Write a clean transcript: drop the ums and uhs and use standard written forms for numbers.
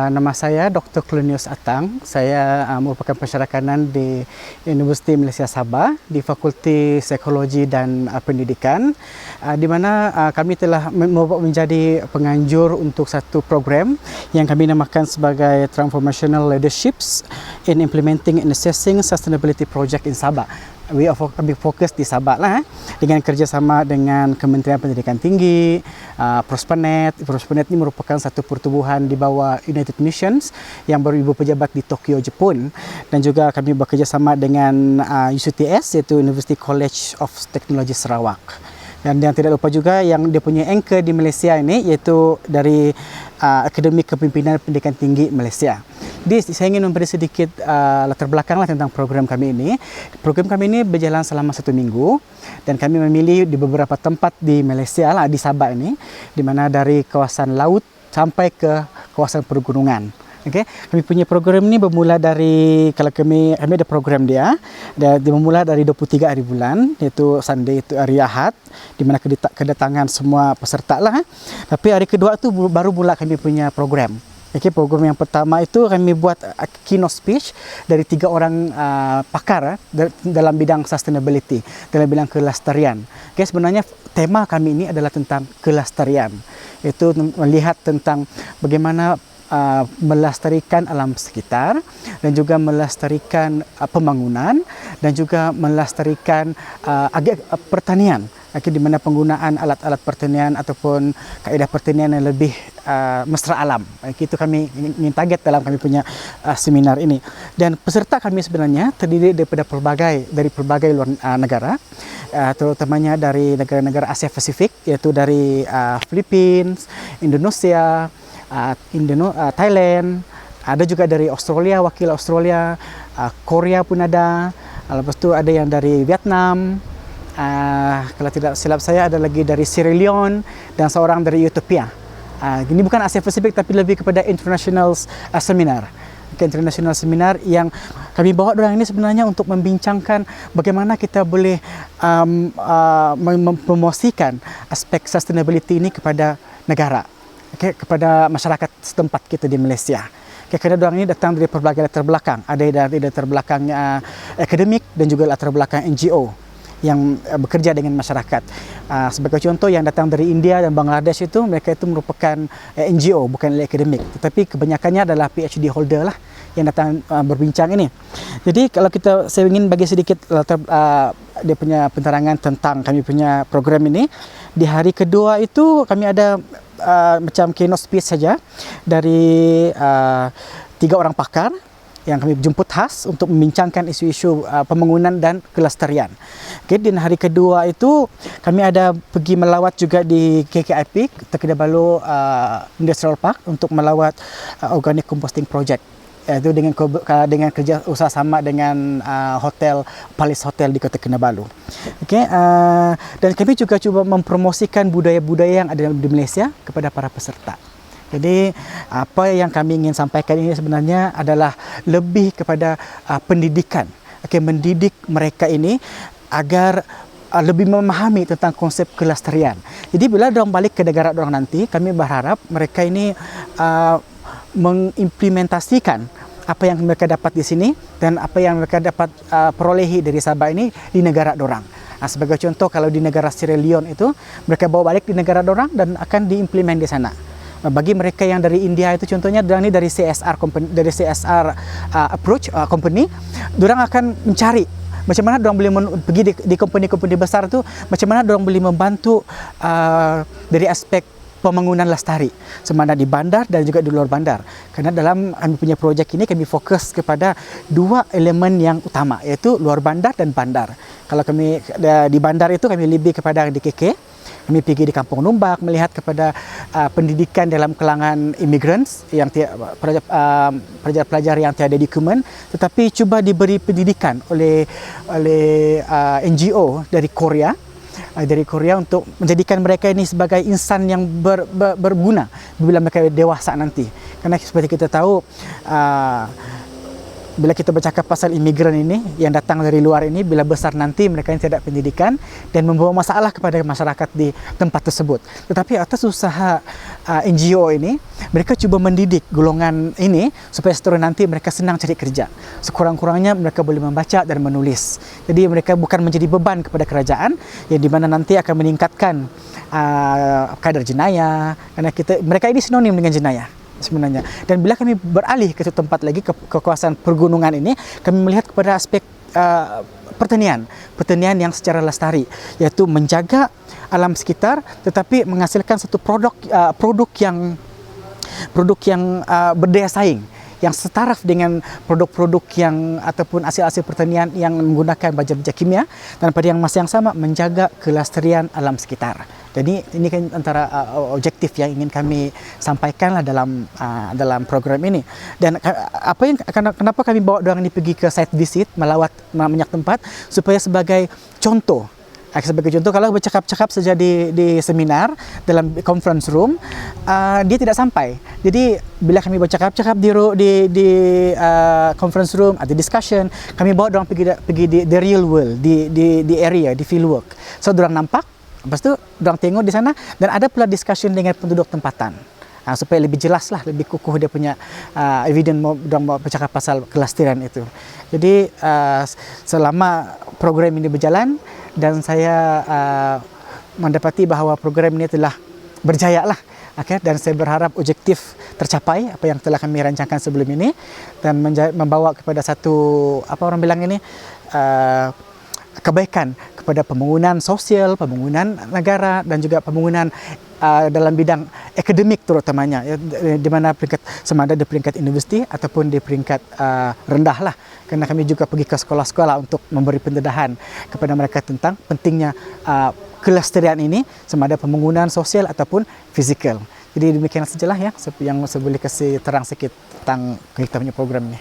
Nama saya Dr. Klenius Atang. Saya merupakan pensyarah kanan di Universiti Malaysia Sabah di Fakulti Psikologi dan Pendidikan, di mana kami telah menjadi penganjur untuk satu program yang kami namakan sebagai Transformational Leaderships in Implementing and Assessing Sustainability Project in Sabah. Kami fokus di Sabah lah, dengan kerjasama dengan Kementerian Pendidikan Tinggi, Prospernet. Prospernet ini merupakan satu pertubuhan di bawah United Nations yang beribu pejabat di Tokyo, Jepun, dan juga kami bekerjasama dengan UCTS, iaitu University College of Technology Sarawak. Dan yang tidak lupa juga yang dia punya anchor di Malaysia ini, iaitu dari Akademi Kepimpinan Pendidikan Tinggi Malaysia. Jadi saya ingin memberi sedikit latar belakang tentang program kami ini. Program kami ini berjalan selama 1 minggu dan kami memilih di beberapa tempat di Malaysia di Sabah ini, di mana dari kawasan laut sampai ke kawasan pergunungan. Okay. Kami punya program ini bermula dari, kalau kami ada program dia bermula dari 23 hari bulan, iaitu Sunday, itu hari Ahad, di mana kedatangan semua peserta lah. Tapi hari kedua itu baru mula kami punya program. Okay, program yang pertama itu kami buat keynote speech dari 3 orang pakar dalam bidang sustainability, dalam bidang kelestarian. Okay, sebenarnya tema kami ini adalah tentang kelestarian. Itu melihat tentang bagaimana melestarikan alam sekitar dan juga melestarikan pembangunan dan juga melestarikan pertanian, di mana penggunaan alat-alat pertanian ataupun kaedah pertanian yang lebih mesra alam. Itu kami ingin target dalam kami punya seminar ini. Dan peserta kami sebenarnya terdiri dari pelbagai luar negara, terutamanya dari negara-negara Asia Pasifik, yaitu dari Philippines, Indonesia, Thailand, ada juga dari Australia, wakil Australia, Korea pun ada, lepas tu ada yang dari Vietnam, kalau tidak silap saya ada lagi dari Sierra Leone dan seorang dari Ethiopia. Ini bukan Asia Pasifik tapi lebih kepada international seminar. International seminar yang kami bawa orang ini sebenarnya untuk membincangkan bagaimana kita boleh mempromosikan aspek sustainability ini kepada negara. Kepada masyarakat setempat kita di Malaysia. Kerana orang ini datang dari berbagai latar belakang. Ada dari latar belakang akademik dan juga latar belakang NGO yang bekerja dengan masyarakat. Sebagai contoh, yang datang dari India dan Bangladesh itu, mereka itu merupakan NGO, bukan akademik. Tetapi kebanyakannya adalah PhD holder lah yang datang berbincang ini. Jadi kalau saya ingin bagi sedikit dia punya penerangan tentang kami punya program ini. Di hari kedua itu kami ada macam keynote speech saja dari 3 orang pakar yang kami jemput khas untuk membincangkan isu-isu pembangunan dan kelestarian. Dan hari kedua itu kami ada pergi melawat juga di KKIP, Kinabalu Industrial Park, untuk melawat Organic Composting Project. Itu dengan kerja usaha sama dengan hotel Palace Hotel di Kota Kinabalu. Dan kami juga cuba mempromosikan budaya-budaya yang ada di Malaysia kepada para peserta. Jadi apa yang kami ingin sampaikan ini sebenarnya adalah lebih kepada pendidikan. Mendidik mereka ini agar lebih memahami tentang konsep kelestarian. Jadi bila dorang balik ke negara dorang nanti, kami berharap mereka ini mengimplementasikan apa yang mereka dapat di sini dan apa yang mereka dapat perolehi dari Sabah ini di negara dorang. Sebagai contoh, kalau di negara Sierra Leone itu, mereka bawa balik di negara dorang dan akan diimplement di sana. Bagi mereka yang dari India itu, contohnya dorang ini dari CSR company, dari CSR approach company, dorang akan mencari macam mana dorang boleh pergi di company-company besar itu, macam mana dorang boleh membantu dari aspek pembangunan lestari, sama ada di bandar dan juga di luar bandar. Kerana dalam kami punya projek ini kami fokus kepada 2 elemen yang utama, iaitu luar bandar dan bandar. Kalau kami di bandar itu kami lebih kepada di KK. Kami pergi di Kampung Numbak melihat kepada pendidikan dalam kalangan immigrants yang pelajar-pelajar yang tiada dokumen, tetapi cuba diberi pendidikan oleh NGO dari Korea untuk menjadikan mereka ini sebagai insan yang berguna bila mereka dewasa nanti. Karena seperti kita tahu, bila kita bercakap pasal imigran ini yang datang dari luar ini, bila besar nanti mereka yang tidak pendidikan dan membawa masalah kepada masyarakat di tempat tersebut. Tetapi atas usaha NGO ini, mereka cuba mendidik golongan ini supaya seterusnya nanti mereka senang cari kerja. Sekurang-kurangnya mereka boleh membaca dan menulis. Jadi mereka bukan menjadi beban kepada kerajaan, yang di mana nanti akan meningkatkan kadar jenayah, karena mereka ini sinonim dengan jenayah sebenarnya. Dan bila kami beralih ke tempat lagi, ke kawasan pergunungan ini, kami melihat kepada aspek pertanian yang secara lestari, iaitu menjaga alam sekitar tetapi menghasilkan satu produk yang berdaya saing, yang setaraf dengan produk-produk yang ataupun hasil-hasil pertanian yang menggunakan baja-baja kimia, dan pada yang masa yang sama menjaga kelestarian alam sekitar. Jadi ini kan antara objektif yang ingin kami sampaikanlah dalam program ini. Dan kenapa kami bawa orang ini pergi ke site visit, melawat banyak tempat, supaya sebagai contoh. Sebagai contoh, kalau bercakap-cakap saja di seminar, dalam conference room, dia tidak sampai. Jadi bila kami bercakap-cakap di conference room, ada discussion, kami bawa orang pergi di the real world, di area, di field work. So orang nampak, lepas tu orang tengok di sana, dan ada pula discussion dengan penduduk tempatan. Supaya lebih jelas lah, lebih kukuh dia punya evidence mau bercakap pasal kelestarian itu. Jadi selama program ini berjalan, dan saya mendapati bahawa program ini telah berjaya lah. Dan saya berharap objektif tercapai apa yang telah kami rancangkan sebelum ini, dan membawa kepada satu, apa orang bilang ini, kebaikan kepada pembangunan sosial, pembangunan negara, dan juga pembangunan dalam bidang akademik terutamanya, di mana peringkat sama ada di peringkat universiti ataupun di peringkat rendah lah. Kerana kami juga pergi ke sekolah-sekolah untuk memberi pendedahan kepada mereka tentang pentingnya kelestarian ini, sama ada pembangunan sosial ataupun fizikal. Jadi demikian sajalah ya yang saya boleh kasih terang sikit tentang kita punya program ini.